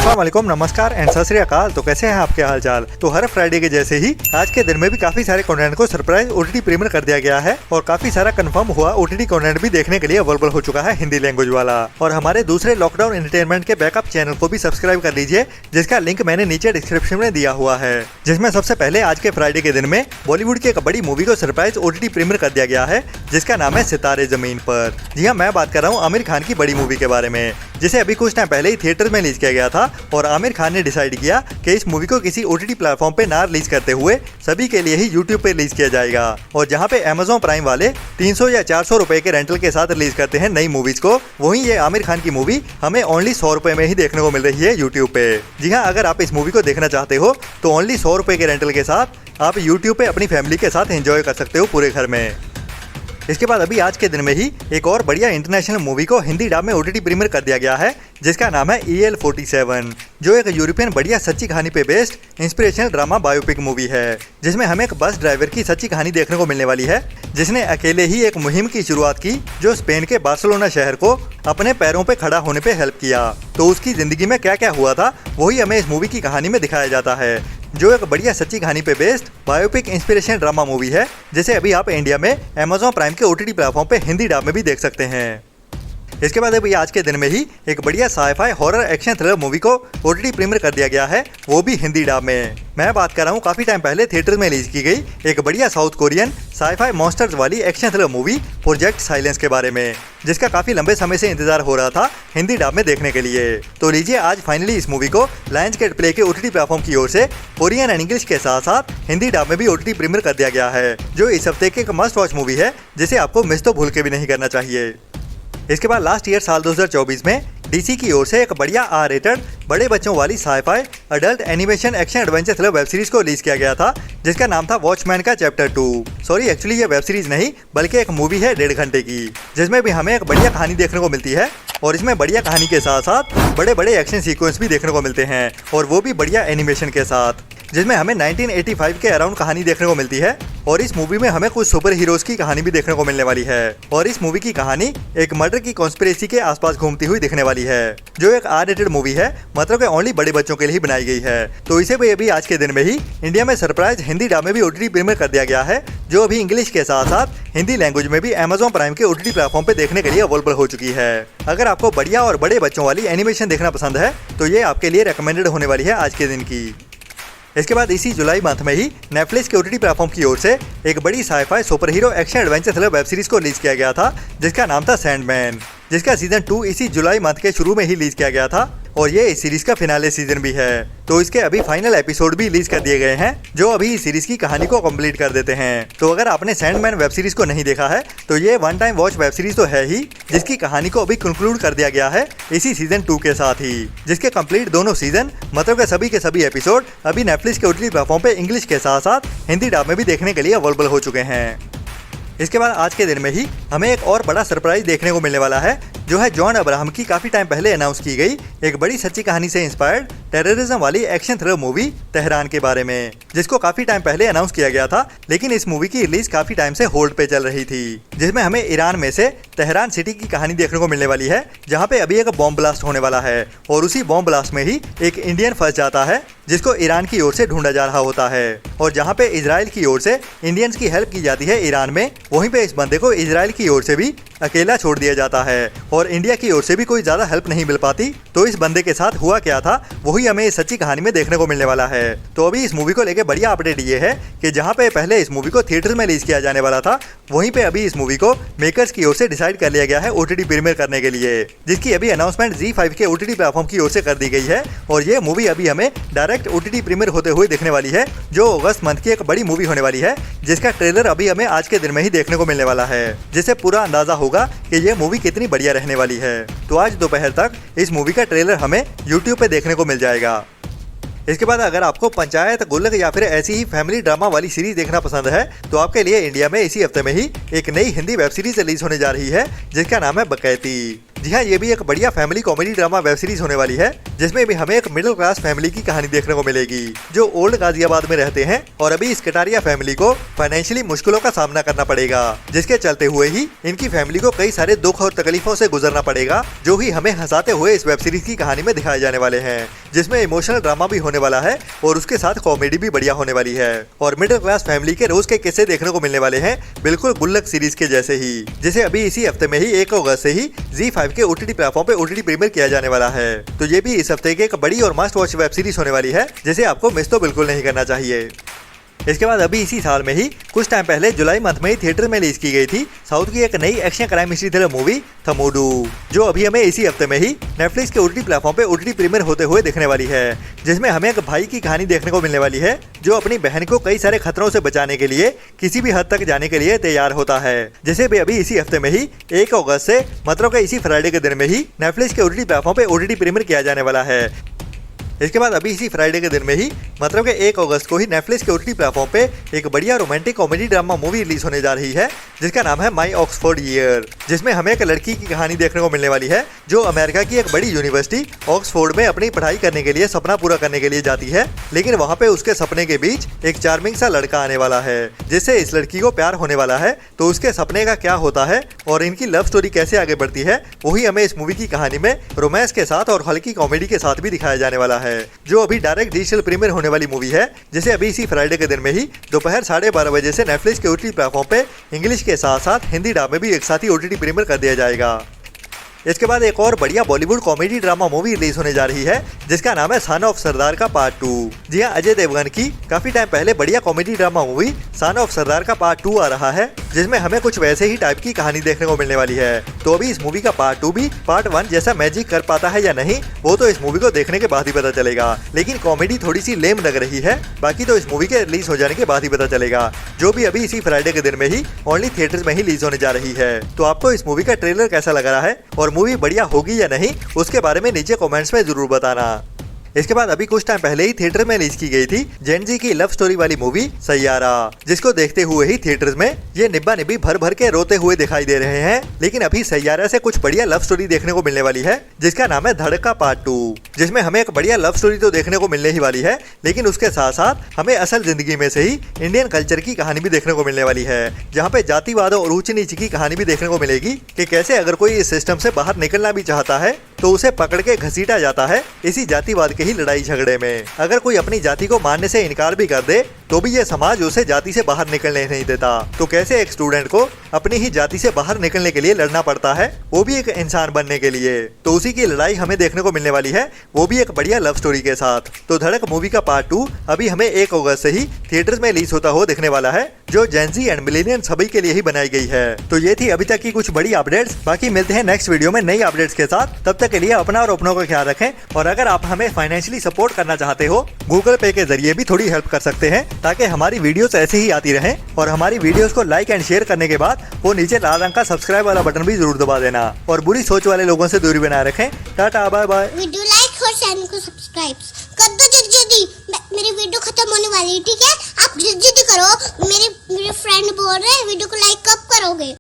अस्सलाम वालेकुम, नमस्कार एंड सत श्री अकाल। तो कैसे हैं आपके हाल चाल। तो हर फ्राइडे के जैसे ही आज के दिन में भी काफी सारे कंटेंट को सरप्राइज ओटीटी प्रीमियर कर दिया गया है और काफी सारा कंफर्म हुआ ओटीटी कंटेंट भी देखने के लिए अवेलेबल हो चुका है हिंदी लैंग्वेज वाला। और हमारे दूसरे लॉकडाउन एंटरटेनमेंट के बैकअप चैनल को भी सब्सक्राइब कर लीजिए, जिसका लिंक मैंने नीचे डिस्क्रिप्शन में दिया हुआ है। जिसमें सबसे पहले आज के फ्राइडे के दिन में बॉलीवुड की एक बड़ी मूवी को सरप्राइज ओटीटी प्रीमियर कर दिया गया है, जिसका नाम है सितारे जमीन पर। जी हाँ, मैं बात कर रहा हूँ आमिर खान की बड़ी मूवी के बारे में, जिसे अभी कुछ टाइम पहले ही थिएटर में रिलीज किया गया था। और आमिर खान ने डिसाइड किया कि इस मूवी को किसी ओटीटी प्लेटफॉर्म पे ना रिलीज करते हुए सभी के लिए ही यूट्यूब पे रिलीज किया जाएगा। और जहाँ पे अमेज़न प्राइम वाले 300 या 400 रुपए के रेंटल के साथ रिलीज करते हैं नई मूवीज को, वहीं ये आमिर खान की मूवी हमें ओनली 100 रुपए में ही देखने को मिल रही है यूट्यूब पे। जी हाँ, अगर आप इस मूवी को देखना चाहते हो तो ओनली 100 रुपए के रेंटल के साथ आप यूट्यूब पे अपनी फैमिली के साथ एंजॉय कर सकते हो पूरे घर में। इसके बाद अभी आज के दिन में ही एक और बढ़िया इंटरनेशनल मूवी को हिंदी डब में ओटीटी प्रीमियर कर दिया गया है, जिसका नाम है EL47, जो एक यूरोपियन बढ़िया सच्ची कहानी पे based inspirational drama biopic movie है, जिसमें हमें एक बस ड्राइवर की सच्ची कहानी देखने को मिलने वाली है, जिसने अकेले ही एक मुहिम की शुरुआत की जो स्पेन के बार्सिलोना शहर को अपने पैरों पे खड़ा होने पे हेल्प किया। तो उसकी जिंदगी में क्या क्या हुआ था वही हमें इस मूवी की कहानी में दिखाया जाता है, जो एक बढ़िया सच्ची कहानी पे based biopic inspiration drama movie है, जिसे अभी आप इंडिया में अमेज़न प्राइम के ओटीटी प्लेटफॉर्म पे हिंदी डब में भी देख सकते हैं। इसके बाद अभी आज के दिन में ही एक बढ़िया sci fi horror action thriller movie को ओटीटी प्रीमियर कर दिया गया है, वो भी हिंदी डब में। मैं बात कर रहा हूँ काफी टाइम पहले थिएटर में रिलीज की गई एक बढ़िया साउथ कोरियन साइफाई मॉन्स्टर्स वाली action thriller movie project silence के बारे में, जिसका काफी लंबे समय से इंतजार हो रहा था हिंदी डब में देखने के लिए। तो लीजिए आज फाइनली इस मूवी को लायंसगेट प्ले के ओटीटी प्लेटफॉर्म की ओर से कोरियन एंड इंग्लिश के साथ साथ हिंदी डब में भी ओटीटी प्रीमियर कर दिया गया है, जो इस हफ्ते की एक मस्ट वॉच मूवी है, जिसे आपको मिस तो भूल के भी नहीं करना चाहिए। इसके बाद लास्ट ईयर साल 2024 में डीसी की ओर से एक बढ़िया R-रेटेड बड़े बच्चों वाली sci fi adult animation action adventure thriller web series को रिलीज किया गया था, जिसका नाम था वॉचमैन का चैप्टर 2। सॉरी, एक्चुअली ये वेब सीरीज नहीं बल्कि एक मूवी है 1.5 घंटे की, जिसमें भी हमें एक बढ़िया कहानी देखने को मिलती है। और इसमें बढ़िया कहानी के साथ साथ बड़े बड़े एक्शन सीक्वेंस भी देखने को मिलते हैं, और वो भी बढ़िया एनिमेशन के साथ, जिसमें हमें 1985 के अराउंड कहानी देखने को मिलती है। और इस मूवी में हमें कुछ सुपर हीरोज की कहानी भी देखने को मिलने वाली है। और इस मूवी की कहानी एक मर्डर की कॉन्स्पिरेसी के आसपास घूमती हुई दिखने वाली है, जो एक R-रेटेड मूवी है, मतलब कि ओनली बड़े बच्चों के लिए ही बनाई गई है। तो इसे भी अभी आज के दिन में ही इंडिया में सरप्राइज हिंदी डब में भी ओटीटी प्रीमियर कर दिया गया है, जो अभी इंग्लिश के साथ साथ हिंदी लैंग्वेज में भी अमेज़न प्राइम के ओटीटी प्लेटफॉर्म पे देखने के लिए अवेलेबल हो चुकी है। अगर आपको बढ़िया और बड़े बच्चों वाली एनिमेशन देखना पसंद है तो ये आपके लिए रिकमेंडेड होने वाली है आज के दिन की। इसके बाद इसी जुलाई मंथ में ही नेटफ्लिक्स के ओटीटी प्लेटफॉर्म की ओर से एक बड़ी sci fi super hero action adventure thriller web series को रिलीज किया गया था, जिसका नाम था सैंडमैन, जिसका सीजन 2 इसी जुलाई मंथ के शुरू में ही रिलीज किया गया था। और ये इस सीरीज का फिनाले सीजन भी है। तो इसके अभी फाइनल एपिसोड भी रिलीज कर दिए गए हैं, जो अभी इस सीरीज की कहानी को कंप्लीट कर देते हैं। तो अगर आपने सैंडमैन वेब सीरीज को नहीं देखा है तो ये one time watch web series तो है ही, जिसकी कहानी को अभी कंक्लूड कर दिया गया है इसी सीजन 2 के साथ ही, जिसके कंप्लीट दोनों सीजन मतलब के सभी एपिसोड अभी नेटफ्लिक्स के ओटीटी प्लेटफॉर्म पे इंग्लिश के साथ साथ हिंदी डब में भी देखने के लिए अवेलेबल हो चुके हैं। इसके बाद आज के दिन में ही हमें एक और बड़ा सरप्राइज देखने को मिलने वाला है, जो है जॉन अब्राहम की काफी टाइम पहले अनाउंस की गई एक बड़ी सच्ची कहानी से इंस्पायर्ड टेररिज्म वाली एक्शन थ्रिलर मूवी तेहरान के बारे में, जिसको काफी टाइम पहले अनाउंस किया गया था, लेकिन इस मूवी की रिलीज काफी टाइम से होल्ड पे चल रही थी। जिसमें हमें ईरान में से तेहरान सिटी की कहानी देखने को मिलने वाली है, जहाँ पे अभी एक बॉम्ब ब्लास्ट होने वाला है, और उसी बॉम्ब ब्लास्ट में ही एक इंडियन फंस जाता है, जिसको ईरान की ओर से ढूंढा जा रहा होता है। और जहाँ पे इजराइल की ओर से इंडियंस की हेल्प की जाती है ईरान में, वहीं पे इस बंदे को इजराइल की ओर से भी अकेला छोड़ दिया जाता है, और इंडिया की ओर से भी कोई ज्यादा हेल्प नहीं मिल पाती। तो इस बंदे के साथ हुआ क्या था वही हमें इस सच्ची कहानी में देखने को मिलने वाला है। तो अभी इस मूवी को लेके बढ़िया अपडेट ये है कि जहाँ पे पहले इस मूवी को थिएटर में रिलीज किया जाने वाला था, वहीं पे अभी इस मूवी को मेकर्स की ओर से डिसाइड कर लिया गया है ओटीटी प्रीमियर करने के लिए, जिसकी अभी अनाउंसमेंट ZEE5 के ओटीटी प्लेटफॉर्म की ओर से कर दी गई है। और ये मूवी अभी हमें डायरेक्ट ओटीटी प्रीमियर होते हुए दिखने वाली है, जो अगस्त मंथ की एक बड़ी मूवी होने वाली है, जिसका ट्रेलर अभी हमें आज के दिन में ही देखने को मिलने वाला है, जिससे पूरा अंदाजा होगा कि ये मूवी कितनी बढ़िया रहने वाली है। तो आज दोपहर तक इस मूवी का ट्रेलर हमें यूट्यूब पे देखने को मिल जाएगा। इसके बाद अगर आपको पंचायत गुल्लक या फिर ऐसी ही फैमिली ड्रामा वाली सीरीज देखना पसंद है तो आपके लिए इंडिया में इसी हफ्ते में ही एक नई हिंदी वेब सीरीज रिलीज होने जा रही है, जिसका नाम है बकैती। जी हाँ, ये भी एक बढ़िया family comedy drama web series होने वाली है, जिसमें भी हमें एक मिडिल क्लास फैमिली की कहानी देखने को मिलेगी, जो ओल्ड गाजियाबाद में रहते हैं और अभी इस कटारिया फैमिली को फाइनेंशियली मुश्किलों का सामना करना पड़ेगा, जिसके चलते हुए ही इनकी फैमिली को कई सारे दुख और तकलीफों से गुजरना पड़ेगा, जो ही हमें हंसाते हुए इस वेब सीरीज की कहानी में दिखाए जाने वाले हैं। जिसमें इमोशनल ड्रामा भी होने वाला है और उसके साथ कॉमेडी भी बढ़िया होने वाली है। और मिडिल क्लास फैमिली के रोज के किस्से देखने को मिलने वाले हैं, बिल्कुल गुल्लक सीरीज के जैसे ही, जिसे अभी इसी हफ्ते में ही 1 अगस्त से ही ZEE5 के OTT प्लेटफॉर्म पे OTT प्रीमियर किया जाने वाला है। तो ये भी इस हफ्ते की एक बड़ी और मस्ट वॉच वेब सीरीज होने वाली है, जिसे आपको मिस तो बिल्कुल नहीं करना चाहिए। इसके बाद अभी इसी साल में ही कुछ टाइम पहले जुलाई मंथ में ही थिएटर में रिलीज की गई थी साउथ की एक नई action crime mystery thriller movie Thammudu, जो अभी हमें इसी हफ्ते में ही नेटफ्लिक्स के OTT प्लेटफॉर्म पे OTT प्रीमियर होते हुए दिखने वाली है, जिसमें हमें एक भाई की कहानी देखने को मिलने वाली है जो अपनी बहन को कई सारे खतरों से बचाने के लिए किसी भी हद तक जाने के लिए तैयार होता है, जिसे भी अभी इसी हफ्ते में ही 1 अगस्त से मतलब के इसी फ्राइडे के दिन में ही नेटफ्लिक्स के OTT प्लेटफॉर्म पे OTT प्रीमियर किया जाने वाला है। इसके बाद अभी इसी फ्राइडे के दिन में ही मतलब के 1 अगस्त को ही नेटफ्लिक्स के OTT प्लेटफॉर्म पे एक बढ़िया romantic comedy drama movie release होने जा रही है, जिसका नाम है माई ऑक्सफोर्ड ईयर, जिसमें हमें एक लड़की की कहानी देखने को मिलने वाली है जो अमेरिका की एक बड़ी यूनिवर्सिटी ऑक्सफोर्ड में अपनी पढ़ाई करने के लिए सपना पूरा करने के लिए जाती है, लेकिन वहाँ पे उसके सपने के बीच एक चार्मिंग सा लड़का आने वाला है जिससे इस लड़की को प्यार होने वाला है। तो उसके सपने का क्या होता है और इनकी लव स्टोरी कैसे आगे बढ़ती है, वही हमें इस मूवी की कहानी में रोमांस के साथ और हल्की कॉमेडी के साथ भी दिखाया जाने वाला है, जो अभी डायरेक्ट डिजिटल प्रीमियर होने वाली मूवी है, जिसे अभी इसी फ्राइडे के दिन में ही दोपहर 12:30 बजे से नेटफ्लिक्स के OTT प्लेटफॉर्म पे इंग्लिश के साथ साथ हिंदी डब में भी एक साथ ही OTT प्रीमियर कर दिया जाएगा। इसके बाद एक और बढ़िया Bollywood comedy drama movie release होने जा रही है, जिसका नाम है सन ऑफ सरदार का पार्ट 2। जी हाँ, अजय देवगन की काफी टाइम पहले बढ़िया comedy drama movie son of Sardaar का पार्ट 2 आ रहा है, जिसमें हमें कुछ वैसे ही टाइप की कहानी देखने को मिलने वाली है। तो अभी इस मूवी का पार्ट 2 भी पार्ट 1 जैसा मैजिक कर पाता है या नहीं, वो तो इस मूवी को देखने के बाद ही पता चलेगा, लेकिन कॉमेडी थोड़ी सी लेम लग रही है, बाकी तो इस मूवी के रिलीज हो जाने के बाद ही पता चलेगा, जो भी अभी इसी फ्राइडे के दिन में ही ओनली थिएटर्स में ही रिलीज होने जा रही है। तो आपको इस मूवी का ट्रेलर कैसा लग रहा है और मूवी बढ़िया होगी या नहीं, उसके बारे में नीचे कमेंट्स में जरूर बताना। इसके बाद अभी कुछ टाइम पहले ही थिएटर में रिलीज की गई थी जेन जी की लव स्टोरी वाली मूवी सैयारा, जिसको देखते हुए ही थिएटर्स में ये निब्बा निब्बी भर भर के रोते हुए दिखाई दे रहे हैं। लेकिन अभी सैयारा से कुछ बढ़िया लव स्टोरी देखने को मिलने वाली है, जिसका नाम है धड़का पार्ट 2, जिसमें हमें एक बढ़िया लव स्टोरी तो देखने को मिलने ही वाली है, लेकिन उसके साथ साथ हमें असल जिंदगी में से ही इंडियन कल्चर की कहानी भी देखने को मिलने वाली है, जहाँ पे जातिवाद और ऊंच नीच की कहानी भी देखने को मिलेगी कि कैसे अगर कोई इस सिस्टम से बाहर निकलना भी चाहता है तो उसे पकड़ के घसीटा जाता है इसी जातिवाद के ही लड़ाई झगड़े में। अगर कोई अपनी जाति को मानने से इनकार भी कर दे तो भी ये समाज उसे जाति से बाहर निकलने नहीं देता। तो कैसे एक स्टूडेंट को अपनी ही जाति से बाहर निकलने के लिए लड़ना पड़ता है, वो भी एक इंसान बनने के लिए, तो उसी की लड़ाई हमें देखने को मिलने वाली है, वो भी एक बढ़िया लव स्टोरी के साथ। तो धड़क मूवी का पार्ट 2 अभी हमें 1 अगस्त से ही थिएटर्स में रिलीज होता हुआ दिखने वाला है, जो जेन ज़ी एंड मिलेनियन सभी के लिए ही बनाई गई है। तो ये थी अभी तक की कुछ बड़ी अपडेट्स, बाकी मिलते हैं नेक्स्ट वीडियो में नई अपडेट्स के साथ। तब तक के लिए अपना और अपनों का ख्याल रखें, और अगर आप हमें फाइनेंशियली सपोर्ट करना चाहते हो, गूगल पे के जरिए भी थोड़ी हेल्प कर सकते हैं, ताकि हमारी वीडियोस ऐसे ही आती रहें। और हमारी वीडियोस को लाइक एंड शेयर करने के बाद वो नीचे लाल रंग का सब्सक्राइब वाला बटन भी जरूर दबा देना, और बुरी सोच वाले लोगों से दूरी बनाए रखें। Tata, bye bye. Video like और चैनल को सब्सक्राइब कर दो जल्दी, मेरी वीडियो खत्म होने वाली है, ठीक है? आप जल्दी करो, मेरे फ्रेंड बोल रहे हैं वीडियो को लाइक कब करोगे?